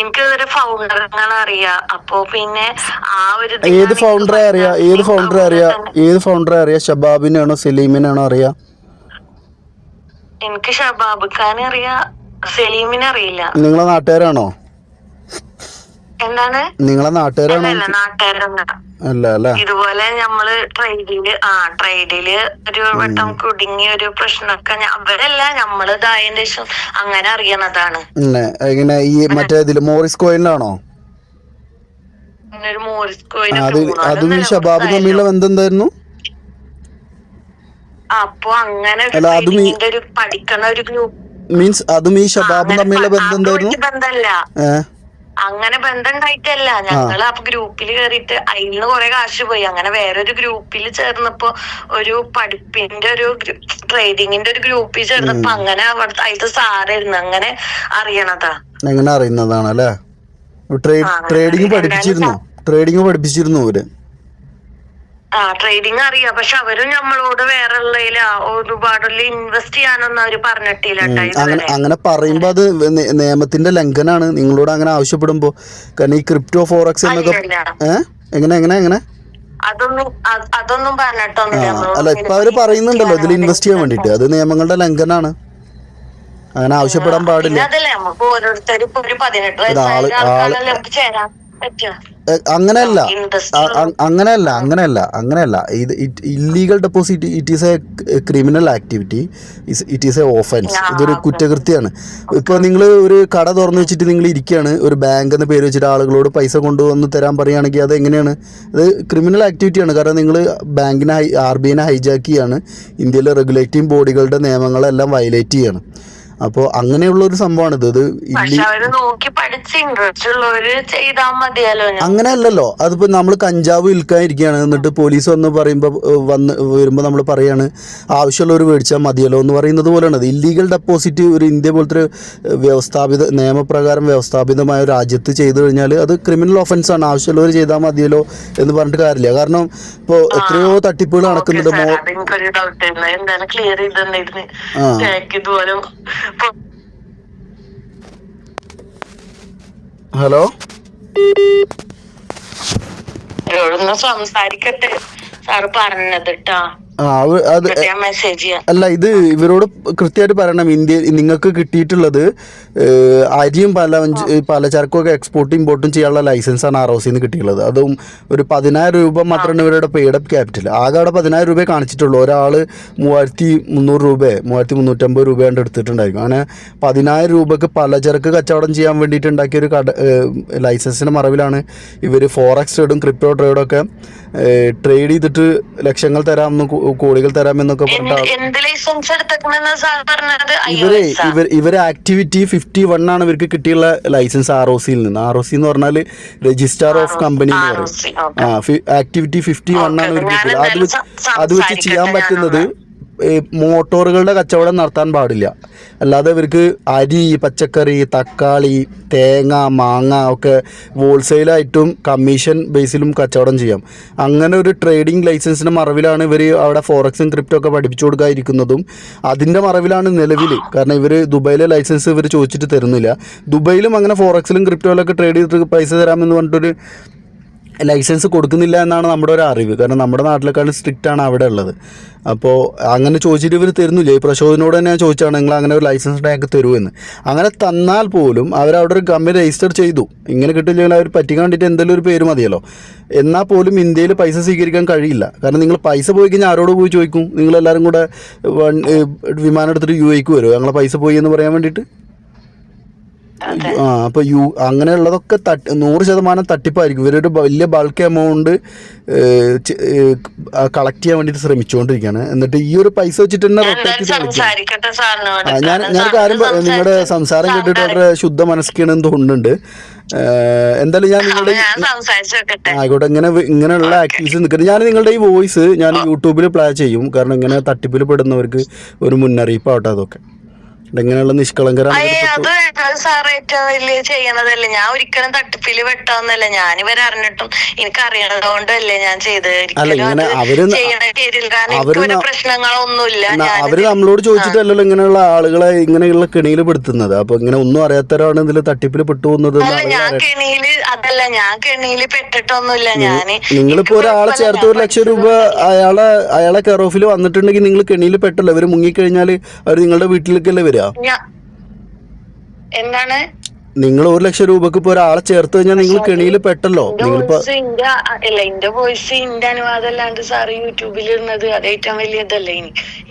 എനിക്ക് ഒരു ഫൗണ്ടറിനാണ് അറിയാം. അപ്പൊ പിന്നെ ആ ഒരു ഏത് ഫൗണ്ടറെ അറിയാം? ഷബാബിനാണോ സലീമിനാണോ അറിയാം? എനിക്ക് ഷബാബ് ഖാനെ അറിയാം, സലീമിനെ അറിയില്ല. നിങ്ങളെ നാട്ടുകാരാണോ? എന്താണ്? നിങ്ങളെ നാട്ടുകാരാണോ? അല്ല, ഇതുപോലെ നമ്മള് ട്രേഡില് ഒരു വട്ടം കുടുങ്ങിയ ഒരു പ്രശ്നമൊക്കെ അവരല്ല നമ്മള് ഇതായതിന്റെ ശേഷം അങ്ങനെ അറിയണതാണ്. എങ്ങനെ ഈ മറ്റേ ഇതില് മോറിസ് കോയിനിലാണോ? മോറിസ് കോയിൻ അതും ഈ ഷബാബ് തമ്മിലുള്ള ബന്ധം എന്തായിരുന്നു? അപ്പൊ അങ്ങനെ അല്ല അതും ഒരു പഠിക്കണ ഒരു ഗ്രൂപ്പ് മീൻസ് അതും ഈ ഷബാബും തമ്മിലുള്ള ബന്ധം എന്തായിരുന്നു? ബന്ധമല്ല, അങ്ങനെ ബന്ധം ഉണ്ടായിട്ടല്ല. ഞങ്ങള് അപ്പൊ ഗ്രൂപ്പിൽ കയറിയിട്ട് അതിൽ കുറെ കാശ് പോയി. അങ്ങനെ വേറൊരു ഗ്രൂപ്പിൽ ചേർന്നപ്പോ ഒരു പഠിപ്പിന്റെ ഒരു ട്രേഡിങ്ങിന്റെ ഒരു ഗ്രൂപ്പിൽ ചേർന്നപ്പോ അങ്ങനെ അവിടുത്തെ അതിലത്തെ സാറായിരുന്നു അങ്ങനെ അറിയണതാ. അങ്ങനെ അറിയുന്നതാണ് അല്ലേ? ട്രേഡിങ് പഠിപ്പിച്ചിരുന്നു അവര്. ട്രേഡിങ് അറിയാം, പക്ഷെ അവരും നമ്മളോട് വേറെ ഒരുപാട് ഇൻവെസ്റ്റ് ചെയ്യാനൊന്നും അവര് പറഞ്ഞിട്ടില്ല. അങ്ങനെ പറയുമ്പോ അത് നിയമത്തിന്റെ ലംഘനാണ് നിങ്ങളോട് അങ്ങനെ ആവശ്യപ്പെടുമ്പോ. കാരണം ഈ ക്രിപ്റ്റോ ഫോറക്സ് എന്നൊക്കെ എങ്ങനെ അതൊന്നും പറഞ്ഞിട്ടൊന്നുമില്ല. അല്ല ഇപ്പൊ അവര് പറയുന്നുണ്ടല്ലോ ഇതിൽ ഇൻവെസ്റ്റ് ചെയ്യാൻ വേണ്ടിട്ട്, അത് നിയമങ്ങളുടെ ലംഘനാണ്. അങ്ങനെ ആവശ്യപ്പെടാൻ പാടില്ല. അതല്ലേ നമുക്ക് ഓരോരുത്തരും ഇപ്പൊ ഒരു 18 വയസ്സായ ആൾക്കാരല്ലേ നമുക്ക് ചേരാൻ പറ്റുക. അങ്ങനെയല്ല ഇത് illegal deposit it is A criminal activity, it is A offence. ഇതൊരു കുറ്റകൃത്യമാണ്. ഇപ്പോൾ നിങ്ങൾ ഒരു കട തുറന്നു വെച്ചിട്ട് നിങ്ങൾ ഇരിക്കുകയാണ്, ഒരു ബാങ്ക് എന്ന പേര് വെച്ചിട്ട് ആളുകളോട് പൈസ കൊണ്ടുവന്ന് തരാൻ പറയുകയാണെങ്കിൽ അത് എങ്ങനെയാണ്? അത് ക്രിമിനൽ ആക്ടിവിറ്റിയാണ്. കാരണം നിങ്ങൾ ബാങ്കിനെ RBIനെ ഹൈജാക്ക് ചെയ്യാണ്, ഇന്ത്യയിലെ റെഗുലേറ്റിംഗ് ബോഡികളുടെ നിയമങ്ങളെല്ലാം വയലേറ്റ് ചെയ്യാണ്. അപ്പോൾ അങ്ങനെയുള്ളൊരു സംഭവമാണിത്. ഇത് അങ്ങനെയല്ലല്ലോ. അതിപ്പോൾ നമ്മൾ കഞ്ചാവ് വിൽക്കാനിരിക്കുകയാണ്, എന്നിട്ട് പോലീസ് വന്ന് വരുമ്പോൾ നമ്മൾ പറയാണ് ആവശ്യമുള്ളവർ മേടിച്ചാൽ മതിയല്ലോ എന്ന് പറയുന്നത് പോലെയാണ്. അത് ഇല്ലീഗൽ ഡെപ്പോസിറ്റ് ഒരു ഇന്ത്യ പോലത്തെ ഒരു നിയമപ്രകാരം വ്യവസ്ഥാപിതമായ ഒരു രാജ്യത്ത് ചെയ്തു കഴിഞ്ഞാൽ അത് ക്രിമിനൽ ഒഫൻസാണ്. ആവശ്യമുള്ളവർ ചെയ്താൽ മതിയല്ലോ എന്ന് പറഞ്ഞിട്ട് കാര്യമില്ല. കാരണം ഇപ്പോൾ എത്രയോ തട്ടിപ്പുകൾ നടക്കുന്നുണ്ട്. ഹലോ, സംസാരിക്കട്ടെ സാറ് പറഞ്ഞത് കേട്ടോ. അല്ല ഇത് ഇവരോട് കൃത്യമായിട്ട് പറയണം. നിങ്ങൾക്ക് കിട്ടിയിട്ടുള്ളത് അരിയും പലചരക്കും ഒക്കെ എക്സ്പോർട്ടും ഇമ്പോർട്ടും ചെയ്യാനുള്ള ലൈസൻസാണ് ROCന്ന് കിട്ടിയിട്ടുള്ളത്. അതും ഒരു 10,000 രൂപ മാത്രമാണ് ഇവരുടെ പെയ്ഡപ്പ് ക്യാപിറ്റൽ. ആകെ അവിടെ 10,000 രൂപയെ കാണിച്ചിട്ടുള്ളൂ. ഒരാൾ 3,300 രൂപ 3,350 രൂപയാണ്ട് എടുത്തിട്ടുണ്ടായിരിക്കും. അങ്ങനെ 10,000 രൂപക്ക് പലചരക്ക് കച്ചവടം ചെയ്യാൻ വേണ്ടിയിട്ട് ഉണ്ടാക്കിയ ഒരു ലൈസൻസിൻ്റെ മറവിലാണ് ഇവർ ഫോറക്സ് ട്രേഡും ക്രിപ്റ്റോ ട്രേഡും ഒക്കെ ട്രേഡ് ചെയ്തിട്ട് ലക്ഷങ്ങൾ തരാമെന്ന് കോടികൾ തരാമെന്നൊക്കെ ഇവരെ ആക്ടിവിറ്റി 51 ആണ് ഇവർക്ക് കിട്ടിയുള്ള ലൈസൻസ് ROCയിൽ നിന്ന്. ROC എന്ന് പറഞ്ഞാൽ രജിസ്ട്രാർ ഓഫ് കമ്പനി എന്ന് പറയും. ആക്ടിവിറ്റി 51 ആണ് ഇവർക്ക് കിട്ടിയത്. അത് വെച്ച് ചെയ്യാൻ പറ്റുന്നത് മോട്ടോറുകളുടെ കച്ചവടം നടത്താൻ പാടില്ല. അല്ലാതെ ഇവർക്ക് അരി, പച്ചക്കറി, തക്കാളി, തേങ്ങ, മാങ്ങ ഒക്കെ ഹോൾസെയിലായിട്ടും കമ്മീഷൻ ബേസിലും കച്ചവടം ചെയ്യാം. അങ്ങനെ ഒരു ട്രേഡിംഗ് ലൈസൻസിൻ്റെ മറവിലാണ് ഇവർ അവിടെ ഫോറക്സും ക്രിപ്റ്റോ ഒക്കെ പഠിപ്പിച്ചു കൊടുക്കാതിരിക്കുന്നതും. അതിൻ്റെ മറവിലാണ് നിലവിൽ. കാരണം ഇവർ ദുബായിലെ ലൈസൻസ് ഇവർ ചോദിച്ചിട്ട് തരുന്നില്ല. ദുബായിലും അങ്ങനെ ഫോറക്സിലും ക്രിപ്റ്റോയിലൊക്കെ ട്രേഡ് ചെയ്തിട്ട് പൈസ തരാമെന്ന് പറഞ്ഞിട്ടൊരു ലൈസൻസ് കൊടുക്കുന്നില്ല എന്നാണ് നമ്മുടെ ഒരു അറിവ്. കാരണം നമ്മുടെ നാട്ടിലേക്കാളും സ്ട്രിക്റ്റ് ആണ് അവിടെ ഉള്ളത്. അപ്പോൾ അങ്ങനെ ചോദിച്ചിട്ട് ഇവർ തരുന്നില്ല. ഈ പ്രശോധനോട് തന്നെ ഞാൻ ചോദിച്ചാണ് നിങ്ങൾ അങ്ങനെ ഒരു ലൈസൻസ് ഞങ്ങൾക്ക് തരുമെന്ന്. അങ്ങനെ തന്നാൽ പോലും അവരവിടെ ഒരു കമ്പനി രജിസ്റ്റർ ചെയ്തു. ഇങ്ങനെ കിട്ടില്ലെങ്കിൽ അവർ പറ്റിക്കാൻ വേണ്ടിയിട്ട് എന്തെങ്കിലും ഒരു പേര് മതിയല്ലോ. എന്നാൽ പോലും ഇന്ത്യയിൽ പൈസ സ്വീകരിക്കാൻ കഴിയില്ല. കാരണം നിങ്ങൾ പൈസ പോയി കഴിഞ്ഞാൽ ആരോട് പോയി ചോദിക്കും? നിങ്ങളെല്ലാവരും കൂടെ വിമാനം എടുത്തിട്ട് UAEക്ക് വരുമോ ഞങ്ങളെ പൈസ പോയി എന്ന് പറയാൻ വേണ്ടിയിട്ട്? അപ്പോൾ അങ്ങനെയുള്ളതൊക്കെ 100% തട്ടിപ്പായിരിക്കും. ഇവരൊരു വലിയ ബൾക്ക് എമൗണ്ട് കളക്ട് ചെയ്യാൻ വേണ്ടിയിട്ട് ശ്രമിച്ചുകൊണ്ടിരിക്കുകയാണ്. എന്നിട്ട് ഈ ഒരു പൈസ വെച്ചിട്ട് തന്നെ ഞാൻ കാര്യം നിങ്ങളുടെ സംസാരം കേട്ടിട്ട് വളരെ ശുദ്ധ മനസ്സാണെന്ന് തോന്നുന്നുണ്ട്. എന്തായാലും ഞാൻ നിങ്ങളുടെ ആയിക്കോട്ടെ ഇങ്ങനെയുള്ള ആക്ടിവിറ്റീസ് നിൽക്കുന്നത് ഞാൻ നിങ്ങളുടെ ഈ വോയിസ് ഞാൻ യൂട്യൂബിൽ പ്ലേ ചെയ്യും. കാരണം ഇങ്ങനെ തട്ടിപ്പിൽ പെടുന്നവർക്ക് ഒരു മുന്നറിയിപ്പാവട്ടെ. അതൊക്കെ ഇങ്ങനെയുള്ള നിഷ്കളങ്കരാണ്. ചെയ്യണതല്ലേ, ഞാൻ ഒരിക്കലും തട്ടിപ്പില് വെട്ടാന്നല്ല. ഞാനിവരെ അറിഞ്ഞിട്ടും എനിക്ക് അറിയണതുകൊണ്ടല്ലേ ഞാൻ ചെയ്തത്. പ്രശ്നങ്ങളൊന്നുമില്ല. അവര് നമ്മളോട് ചോദിച്ചിട്ടല്ലല്ലോ ഇങ്ങനെയുള്ള ആളുകളെ ഇങ്ങനെയുള്ള കെണിയിൽ പെടുത്തുന്നത്. അപ്പൊ ഇങ്ങനെ ഒന്നും അറിയാത്തവരാണ് ഇതിൽ തട്ടിപ്പിൽ പെട്ടുപോകുന്നത്. ഞാൻ കെണിയില് പെട്ടിട്ടൊന്നുമില്ല. നിങ്ങളിപ്പോ ഒരാളെ ചേർത്ത് 1 ലക്ഷം രൂപ അയാളെ കെയർ ഓഫിൽ വന്നിട്ടുണ്ടെങ്കിൽ നിങ്ങൾ കെണിയിൽ പെട്ടല്ലോ. ഇവര് മുങ്ങിക്കഴിഞ്ഞാൽ അവർ നിങ്ങളുടെ വീട്ടിലേക്കല്ലേ വരിക? എന്താണ് നിങ്ങൾ 1 ലക്ഷം രൂപക്ക് ഇപ്പൊ ഒരാളെ ചേർത്ത് കഴിഞ്ഞാൽ നിങ്ങൾ കെണിയിൽ പെട്ടല്ലോ. നിങ്ങളിപ്പോ എന്റെ വോയിസ് എന്റെ അനുവാദം അല്ലാണ്ട് സാറ് യൂട്യൂബിൽ ഇടുന്നത് അത് ഏറ്റവും വലിയ ഇതല്ലേ.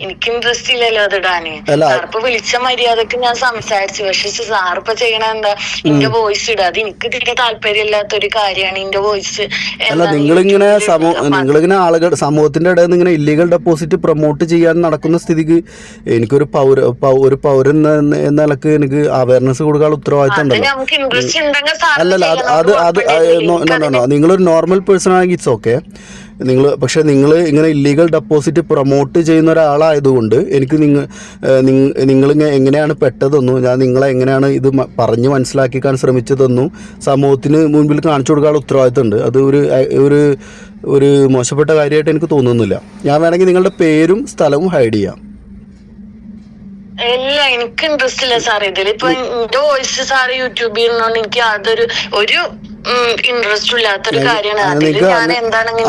എനിക്ക് ഇൻട്രസ്റ്റ് ഇല്ലല്ലോ അത് ഇടാന്. സാറിപ്പോ വിളിച്ച മര്യാദക്ക് ഞാൻ സംസാരിച്ചു. പക്ഷെ സാറിപ്പോ ചെയ്യണ എന്താ, എന്റെ വോയിസ് ഇടുക. അത് എനിക്ക് തീരെ താല്പര്യമില്ലാത്തൊരു കാര്യമാണ് എന്റെ വോയിസ്. അല്ല, നിങ്ങളിങ്ങനെ ആളുകൾ സമൂഹത്തിന്റെ ഇടയിൽ നിന്ന് ഇങ്ങനെ ഇല്ലീഗൽ ഡെപ്പോസിറ്റ് പ്രൊമോട്ട് ചെയ്യാൻ നടക്കുന്ന സ്ഥിതിക്ക് എനിക്കൊരു പൗരൻ എന്ന നിലക്ക് എനിക്ക് അവയർനെസ് കൊടുക്കാനുള്ള ഉത്തരവാദിത്തം ഉണ്ടല്ലോ. അല്ലല്ല, അത് നിങ്ങളൊരു നോർമൽ പേഴ്സൺ ആണെങ്കിൽ ഇറ്റ്സ് ഓക്കെ. പക്ഷെ നിങ്ങൾ ഇങ്ങനെ ഇല്ലീഗൽ ഡെപ്പോസിറ്റ് പ്രൊമോട്ട് ചെയ്യുന്ന ഒരാളായതുകൊണ്ട് എനിക്ക് നിങ്ങൾ എങ്ങനെയാണ് പെട്ടതെന്നും ഞാൻ നിങ്ങളെ എങ്ങനെയാണ് ഇത് പറഞ്ഞ് മനസ്സിലാക്കിക്കാൻ ശ്രമിച്ചതെന്നും സമൂഹത്തിന് മുൻപിൽ കാണിച്ചു കൊടുക്കാനുള്ള ഉത്തരവാദിത്തമുണ്ട്. അത് ഒരു മോശപ്പെട്ട കാര്യമായിട്ട് എനിക്ക് തോന്നുന്നില്ല. ഞാൻ വേണമെങ്കിൽ നിങ്ങളുടെ പേരും സ്ഥലവും ഹൈഡ് ചെയ്യാം. ഇല്ല, എനിക്ക് ഇൻട്രസ്റ്റ് ഇല്ല സാർ ഇതിൽ. ഇപ്പൊ എന്റെ വോയിസ് സാർ യൂട്യൂബിൽ ഇരുന്നോണ്ട് എനിക്ക് യാതൊരു ഇൻട്രസ്റ്റ് ഇല്ലാത്തൊരു കാര്യമാണ്.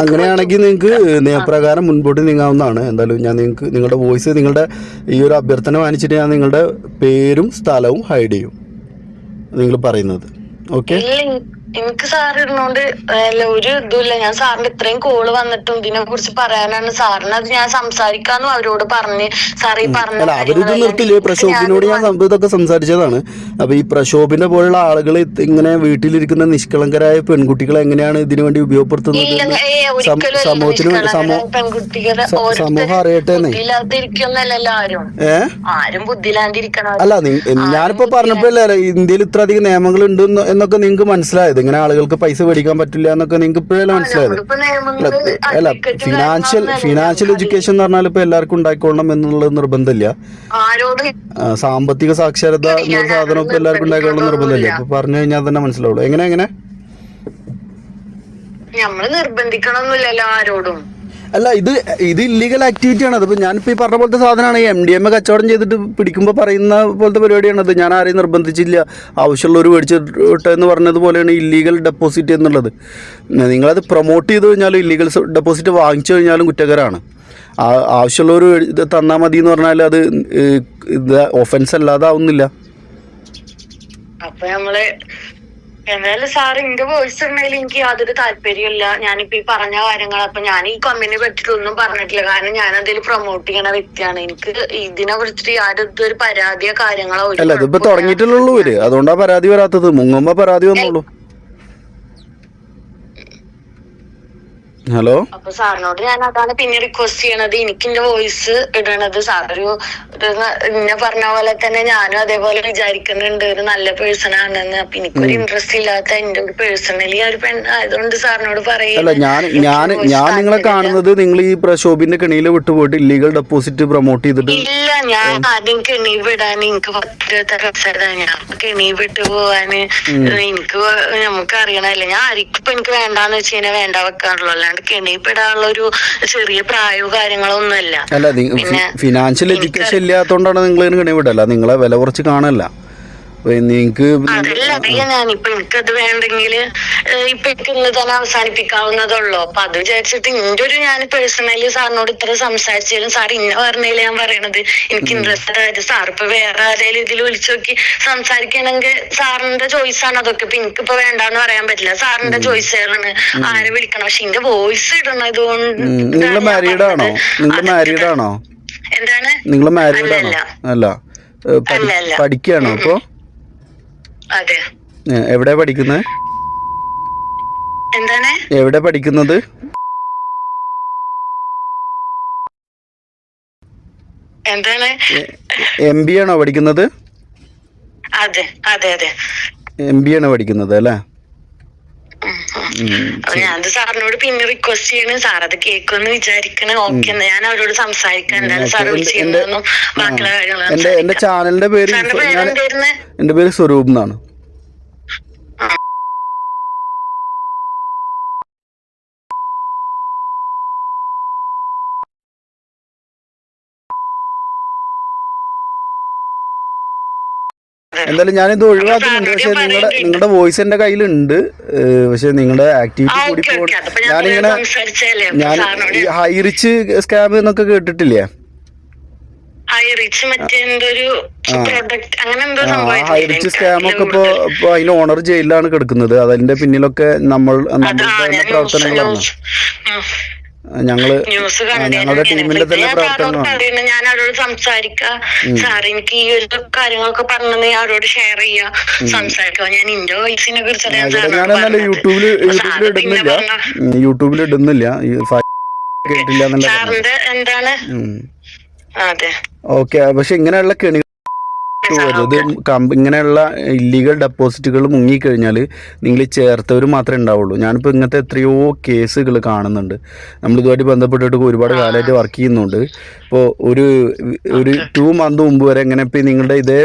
അങ്ങനെയാണെങ്കിൽ നിങ്ങൾക്ക് നിയമപ്രകാരം മുൻപോട്ട് നീങ്ങാവുന്നതാണ്. എന്തായാലും ഞാൻ നിങ്ങളുടെ വോയിസ്, നിങ്ങളുടെ ഈ ഒരു അഭ്യർത്ഥന മാനിച്ചിട്ട് ഞാൻ നിങ്ങളുടെ പേരും സ്ഥലവും ഹൈഡ് ചെയ്യും നിങ്ങൾ പറയുന്നത്. ഓക്കെ, എനിക്ക് സാർ ഇടുന്നോണ്ട് ഒരു ഇതുമില്ല. ഞാൻ സാറിന്റെ ഇത്രയും കോള് വന്നിട്ടും ഇതിനെ കുറിച്ച് പറയാനാണ് സാറിന് അത് ഞാൻ സംസാരിക്കാന്നും അവരോട് പറഞ്ഞ് സാർ ഈ പറഞ്ഞ അവരിത് നിർത്തില്ലേ. പ്രക്ഷോഭിനോട് ഞാൻ ഇതൊക്കെ സംസാരിച്ചതാണ്. അപ്പൊ ഈ പ്രക്ഷോഭിനെ പോലുള്ള ആളുകൾ ഇങ്ങനെ വീട്ടിലിരിക്കുന്ന നിഷ്കളങ്കരായ പെൺകുട്ടികളെ എങ്ങനെയാണ് ഇതിനു വേണ്ടി ഉപയോഗപ്പെടുത്തുന്നത് സമൂഹം അറിയട്ടെ. ആരും ബുദ്ധിയില്ലാണ്ടിരിക്കണം. അല്ല, ഞാനിപ്പോ പറഞ്ഞപ്പോ ഇന്ത്യയിൽ ഇത്ര അധികം നിയമങ്ങൾ ഉണ്ട് എന്നൊക്കെ നിങ്ങൾക്ക് മനസ്സിലായത്. ഇങ്ങനെ ആളുകൾക്ക് പൈസ മേടിക്കാൻ പറ്റില്ല എന്നൊക്കെ നിങ്ങൾക്ക് ഇപ്പോഴല്ലേ മനസ്സിലായത്. അല്ല, ഫിനാൻഷ്യൽ എഡ്യൂക്കേഷൻ എന്ന് പറഞ്ഞാൽ ഇപ്പൊ എല്ലാവർക്കും ഉണ്ടായിക്കൊള്ളണം എന്നുള്ള നിർബന്ധമില്ല. സാമ്പത്തിക സാക്ഷരത എന്നൊരു സാധനം ഇപ്പൊ എല്ലാവർക്കും ഉണ്ടായിക്കൊള്ളണം നിർബന്ധമില്ല. ഇപ്പൊ പറഞ്ഞു കഴിഞ്ഞാൽ തന്നെ മനസ്സിലാവുള്ളൂ. എങ്ങനെ നമ്മള് നിർബന്ധിക്കണമെന്നില്ലല്ലോ ആരോടും. അല്ല, ഇത് ഇല്ലീഗൽ ആക്ടിവിറ്റിയാണ്. അതിപ്പോൾ ഞാനിപ്പോൾ ഈ പറഞ്ഞ പോലത്തെ സാധനമാണ്. MDMA കച്ചവടം ചെയ്തിട്ട് പിടിക്കുമ്പോൾ പറയുന്ന പോലത്തെ പരിപാടിയാണത്. ഞാൻ ആരെയും നിർബന്ധിച്ചില്ല. ആവശ്യമുള്ളവർ മേടിച്ചിട്ട് എന്ന് പറഞ്ഞതുപോലെയാണ് ഇല്ലീഗൽ ഡെപ്പോസിറ്റ് എന്നുള്ളത്. നിങ്ങളത് പ്രൊമോട്ട് ചെയ്ത് കഴിഞ്ഞാലും ഇല്ലീഗൽ ഡെപ്പോസിറ്റ് വാങ്ങിച്ചു കഴിഞ്ഞാലും കുറ്റകരമാണ്. ആവശ്യമുള്ളവർ ഇത് തന്നാൽ മതി എന്ന് പറഞ്ഞാൽ അത് ഒഫൻസ് അല്ലാതെ ആവുന്നില്ല. അപ്പൊ നമ്മള് എന്തായാലും സാർ എന്റെ വോയിസ് ഉണ്ടെങ്കിൽ എനിക്ക് യാതൊരു താല്പര്യമില്ല. ഞാനിപ്പോ ഈ പറഞ്ഞ കാര്യങ്ങൾ അപ്പൊ ഞാൻ ഈ കമ്പനിയെ പറ്റിയിട്ടൊന്നും പറഞ്ഞിട്ടില്ല. കാരണം ഞാൻ അതിൽ പ്രൊമോട്ട് ചെയ്യണ വ്യക്തിയാണ്. എനിക്ക് ഇതിനെ കുറിച്ചിട്ട് യാതൊരു പരാതിയോ കാര്യങ്ങളോ അല്ല, ഇതിപ്പോ തുടങ്ങിയിട്ടുള്ളൂ. അതുകൊണ്ടാ പരാതി വരാത്തത്. മുങ്ങുമ്പോ പരാതി വന്നോളൂ. ഹലോ, അപ്പൊ സാറിനോട് ഞാൻ അതാണ് പിന്നെ റിക്വസ്റ്റ് ചെയ്യണത്. എനിക്ക് എന്റെ വോയിസ് ഇടണത് സാറൊരു ഇന്നെ പറഞ്ഞ പോലെ തന്നെ ഞാനും അതേപോലെ വിചാരിക്കുന്നുണ്ട് ഒരു നല്ല പേഴ്സൺ ആണെന്ന്. അപ്പൊ എനിക്കൊരു ഇൻട്രസ്റ്റ് ഇല്ലാത്ത എന്റെ ഒരു പേഴ്സണലി ഒരു പെണ്ണായതുകൊണ്ട് സാറിനോട് പറയില്ല. ഞാൻ നിങ്ങളെ കാണുന്നത് നിങ്ങൾ ഈ പ്രക്ഷോഭിന്റെ കെണിയിൽ വിട്ടുപോയിട്ട് ഇല്ലീഗൽ ഡെപ്പോസിറ്റ് പ്രൊമോട്ട് ചെയ്തിട്ട് ഇല്ല. ഞാൻ ആദ്യം കെണി വിടാൻ എനിക്ക് 10 ഞാൻ കെണി വിട്ടു പോവാന് എനിക്ക് നമുക്ക് അറിയണല്ലേ. ഞാൻ ആർക്കും എനിക്ക് വേണ്ടാന്ന് വെച്ച് കഴിഞ്ഞാൽ വേണ്ട വെക്കാറുള്ളൂ. അല്ലാണ്ട് കെണിപ്പെടാനുള്ള ഒരു ചെറിയ പ്രായവും കാര്യങ്ങളൊന്നുമല്ല. അല്ല, ഫിനാൻഷ്യൽ എഡ്യൂക്കേഷൻ ഇല്ലാത്തതുകൊണ്ടാണ് നിങ്ങൾ കെണി വിടല്ല. നിങ്ങളെ വില കുറച്ച് കാണല്ല. അതല്ല ഞാനിപ്പൊ എനിക്കത് വേണ്ടെങ്കില് ഇപ്പൊ എനിക്ക് ഇന്ന് തന്നെ അവസാനിപ്പിക്കാവുന്നതുള്ളൂ. അപ്പൊ അത് വിചാരിച്ചിട്ട് ഞാൻ പേഴ്സണലി സാറിനോട് ഇത്ര സംസാരിച്ചാലും സാർ ഇന്ന പറഞ്ഞതിൽ ഞാൻ പറയണത് എനിക്ക് ഇൻട്രസ്റ്റഡ് ആയത്. സാർ ഇപ്പൊ വേറെ ആരെങ്കിലും ഇതിൽ വിളിച്ചു നോക്കി സംസാരിക്കണമെങ്കിൽ സാറിന്റെ ചോയ്സ് ആണ് അതൊക്കെ. ഇപ്പൊ എനിക്കിപ്പോ വേണ്ടാന്ന് പറയാൻ പറ്റില്ല. സാറിന്റെ ചോയ്സ് ആണ് ആരെ വിളിക്കണം. പക്ഷെ എന്റെ വോയിസ് ഇടണത് കൊണ്ട് എന്താണ് അല്ല പഠിക്കുകയാണോ അപ്പൊ? അതെ. എവിടെ പഠിക്കുന്നത്? എന്താണ്? എവിടെ പഠിക്കുന്നത്? എന്താണ്? MBA ആണോ പഠിക്കുന്നത്? അതെ അതെ അതെ, MBA ആണോ പഠിക്കുന്നത് അല്ലേ? ഞാൻ സാറിനോട് പിന്നെ റിക്വസ്റ്റ് ചെയ്യണ സാർ അത് കേൾക്കുമെന്ന് വിചാരിക്കണ. ഓക്കെ, ഞാൻ അവരോട് സംസാരിക്കാൻ എന്താണ് സാർ വിളിച്ചിരുന്നു ബാക്കിയുള്ള കാര്യങ്ങൾ. എന്റെ ചാനലിന്റെ പേര് എന്റെ പേര് സ്വരൂപ് എന്നാണ്. എന്തായാലും ഞാനിത് ഒഴിവാക്കുന്നുണ്ട്. പക്ഷെ നിങ്ങളുടെ വോയിസ് എന്റെ കയ്യിലുണ്ട്. പക്ഷെ നിങ്ങളുടെ ആക്ടിവിറ്റി കൂടി ഞാൻ ഹൈ റിച്ച് സ്കാം എന്നൊക്കെ കേട്ടിട്ടില്ലേ? ഹൈ റിച്ച് മറ്റേ എന്തൊരു പ്രൊഡക്റ്റ് അങ്ങനെ എന്തോ ഹൈ റിച്ച് സ്കാം ഒക്കെ ഇപ്പൊ അതിന് ഓണർ ജയിലിലാണ് കിടക്കുന്നത്. അതിന്റെ പിന്നിലൊക്കെ നമ്മളുടെ പ്രവർത്തനങ്ങളാണ്. ഞങ്ങളുടെ ടീമിന്റെ തന്നെ പ്രവർത്തനമാണ്. ഞാൻ അവരോട് സംസാരിക്കാം സാർ, എനിക്ക് ഈ ഒരു കാര്യങ്ങളൊക്കെ പറഞ്ഞത് അവരോട് ഷെയർ ചെയ്യാ, സംസാരിക്കുക. ഞാൻ ഇന്റെ വോയിസിനെ കുറിച്ച് ഞാനെന്നാലും യൂട്യൂബിൽ ഇടുന്നില്ല സാറിന്റെ എന്താണ്. അതെ, ഓക്കെ. പക്ഷെ ഇങ്ങനെയുള്ള കെണി ഇങ്ങനെയുള്ള ഇല്ലീഗൽ ഡെപ്പോസിറ്റുകൾ മുങ്ങിക്കഴിഞ്ഞാൽ നിങ്ങൾ ചേർത്തവർ മാത്രമേ ഉണ്ടാവുള്ളൂ. ഞാനിപ്പോൾ ഇങ്ങനത്തെ എത്രയോ കേസുകൾ കാണുന്നുണ്ട്. നമ്മളിതുമായിട്ട് ബന്ധപ്പെട്ടിട്ട് ഒരുപാട് കാലമായിട്ട് വർക്ക് ചെയ്യുന്നുണ്ട്. ഇപ്പോൾ ഒരു 2 മന്ത് മുമ്പ് വരെ എങ്ങനെ ഇപ്പോൾ നിങ്ങളുടെ ഇതേ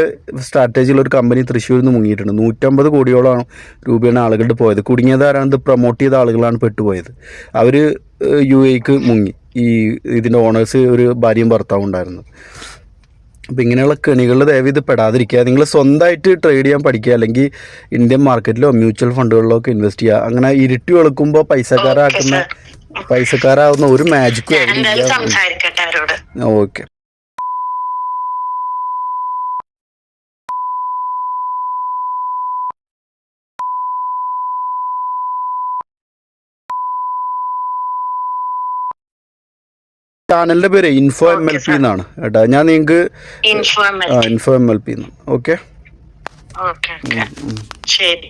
സ്ട്രാറ്റജിയിലൊരു കമ്പനി തൃശ്ശൂരിൽ നിന്ന് മുങ്ങിയിട്ടുണ്ട്. 150 കോടിയോളം രൂപയാണ് ആളുകളുടെ പോയത്. കുടുങ്ങിയത് ആരാണ്? പ്രൊമോട്ട് ചെയ്ത ആളുകളാണ് പെട്ടുപോയത്. അവർ UAE മുങ്ങി. ഇതിൻ്റെ ഓണേഴ്സ് ഒരു ഭാര്യയും ഭർത്താവും ഉണ്ടായിരുന്നു. അപ്പം ഇങ്ങനെയുള്ള കെണികളിൽ ദയവ് ഇത് പെടാതിരിക്കുക. നിങ്ങൾ സ്വന്തമായിട്ട് ട്രേഡ് ചെയ്യാൻ പഠിക്കുക, അല്ലെങ്കിൽ ഇന്ത്യൻ മാർക്കറ്റിലോ മ്യൂച്വൽ ഫണ്ടുകളിലോ ഒക്കെ ഇൻവെസ്റ്റ് ചെയ്യുക. അങ്ങനെ ഇരുട്ടി വെളുക്കുമ്പോൾ പൈസക്കാരാവുന്ന ഒരു മാജിക്കും ഓക്കെ. ചാനലിന്റെ പേര് ഇൻഫോ MLP എന്നാണ് കേട്ടോ. ഞാൻ നിങ്ങൾക്ക് ഇൻഫോ MLP. ഓക്കെ, ശരി.